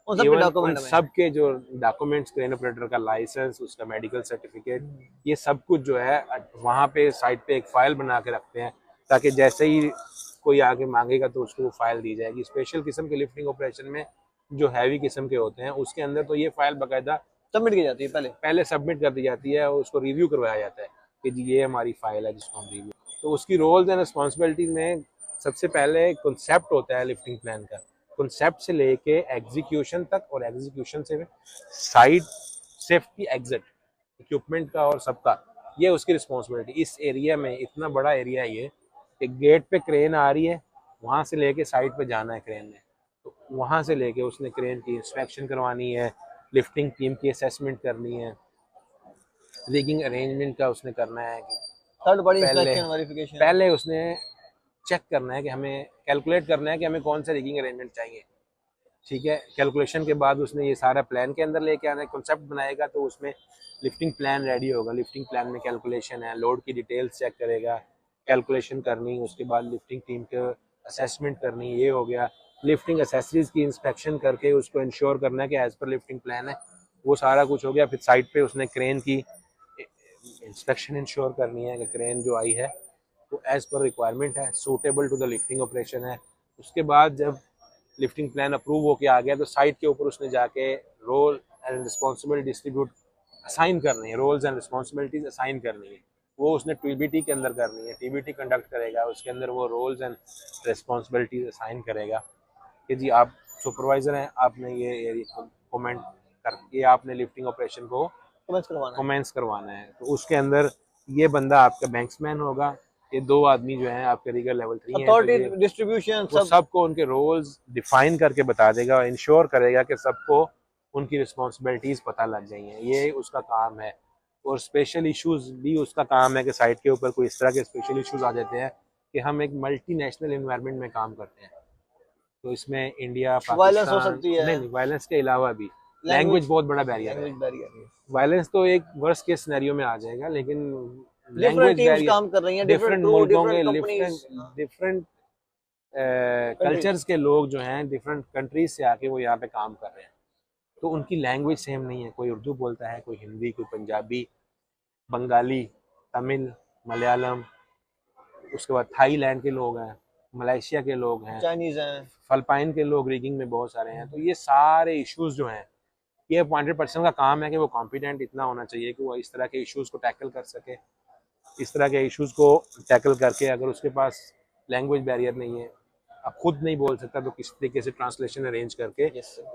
उन सब के इवन उन डॉक्यूमेंट में। सब के जो डॉक्यूमेंट्स, क्रेन ऑपरेटर का लाइसेंस, उसका मेडिकल सर्टिफिकेट, ये सब कुछ जो है वहाँ पे साइट पे एक फाइल बना के रखते हैं, ताकि जैसे ही कोई आके मांगेगा तो उसको वो फाइल दी जाएगी। स्पेशल किस्म के लिफ्टिंग ऑपरेशन में जो हैवी किस्म के होते हैं उसके अंदर तो ये फाइल बाकायदा सबमिट की जाती है पहले। पहले सबमिट कर दी जाती है और उसको रिव्यू करवाया जाता है कि जी ये हमारी फाइल है जिसको हम रिव्यू। तो उसकी रोल्स एंड रिस्पॉन्सिबिलिटीज में सबसे पहले कॉन्सेप्ट होता है लिफ्टिंग प्लान का, कॉन्सेप्ट से लेके एग्जीक्यूशन तक, और एग्जीक्यूशन से साइड सेफ्टी एग्जिट इक्विपमेंट का और सबका, ये उसकी रिस्पॉन्सिबिलिटी। इस एरिया में इतना बड़ा एरिया है ये कि गेट पे क्रेन आ रही है, वहाँ से लेके साइड पे जाना है क्रेन ने, तो वहाँ से लेके उसने क्रेन की इंस्पेक्शन करवानी है, लिफ्टिंग टीम की असेसमेंट करनी है, रिगिंग अरेंजमेंट का उसने करना है कि थर्ड पार्टी पहले इंस्पेक्शन वेरिफिकेशन। पहले उसने चेक करना है कि हमें कैलकुलेट करना है कि हमें कौन सा रिगिंग अरेंजमेंट चाहिए। ठीक है, कैलकुलेशन के बाद उसने ये सारा प्लान के अंदर लेके आना है, कॉन्सेप्ट बनाएगा तो उसमें लिफ्टिंग प्लान रेडी होगा। लिफ्टिंग प्लान में कैलकुलेशन है, लोड की डिटेल्स चेक करेगा, कैलकुलेशन करनी, उसके बाद लिफ्टिंग टीम के असेसमेंट करनी, ये हो गया। लिफ्टिंग एसेसरीज की इंस्पेक्शन करके उसको इंश्योर करना है कि एज पर लिफ्टिंग प्लान है, वो सारा कुछ हो गया। फिर साइड पे उसने क्रेन की इंस्पेक्शन इंश्योर करनी है कि क्रेन जो आई है वो एज पर रिक्वायरमेंट है, suitable to the lifting operation है। उसके बाद जब लिफ्टिंग प्लान अप्रूव होके आ गया तो साइट के ऊपर उसने जाके role and responsibility distribute assign करनी है, रोल्स एंड रिस्पॉन्सिबिलिटीज असाइन करनी है। वो उसने टीबीटी के अंदर करनी है, टीबीटी कंडक्ट करेगा, उसके अंदर वो रोल्स एंड रिस्पॉन्सिबिलिटीज असाइन करेगा कि जी आप सुपरवाइजर हैं, आपने ये एरिया कमेंट करके आपने लिफ्टिंग ऑपरेशन को कमेंट्स करवाना है। कमेंस करवाना है। तो उसके अंदर ये बंदा आपका बैंक्समैन होगा, ये दो आदमी जो हैं आपके रीगर लेवल 3 हैं, तो अथॉरिटी ये डिस्ट्रीब्यूशन वो सब। सबको उनके रोल्स डिफाइन करके बता देगा और इंश्योर करेगा कि सबको उनकी रिस्पॉन्सिबिलिटीज पता लग गई हैं, ये उसका काम है। और स्पेशल इश्यूज भी उसका काम है कि साइट के ऊपर कोई इस तरह के स्पेशल इश्यूज आ जाते हैं कि हम एक मल्टीनेशनल इन्वायरमेंट में काम करते हैं, तो इसमें इंडिया, वायलेंस हो पाकिस्तान, सकती है। नहीं वायलेंस के अलावा भी लैंग्वेज लैंग्वेज। बहुत बड़ा बैरियर है। Language barrier. वायलेंस तो एक वर्स के सिनेरियो में आ जाएगा, लेकिन डिफरेंट लैंग्वेज टीम्स बैरियर, काम कर रही हैं, डिफरेंट डिफरेंट क्रू, मुल्कों के different different companies, different countries. Cultures के लोग जो हैं डिफरेंट कंट्रीज से आके वो यहाँ पे काम कर रहे हैं, तो उनकी लैंग्वेज सेम नहीं है। कोई उर्दू बोलता है, कोई हिंदी, कोई पंजाबी, बंगाली, तमिल, मलयालम, उसके बाद थाईलैंड के लोग हैं, मलेशिया के लोग हैं, चाइनीज हैं। फिलिपाइन के लोग रिगिंग में बहुत सारे हैं। तो ये सारे इश्यूज जो हैं, ये 100% का काम है कि वो कॉम्पिटेंट इतना होना चाहिए कि वो इस तरह के इश्यूज को टैकल कर सके। इस तरह के इश्यूज को टैकल करके अगर उसके पास लैंग्वेज बैरियर नहीं है, अब खुद नहीं बोल सकता, तो किस तरीके से ट्रांसलेशन अरेंज करके यस सर।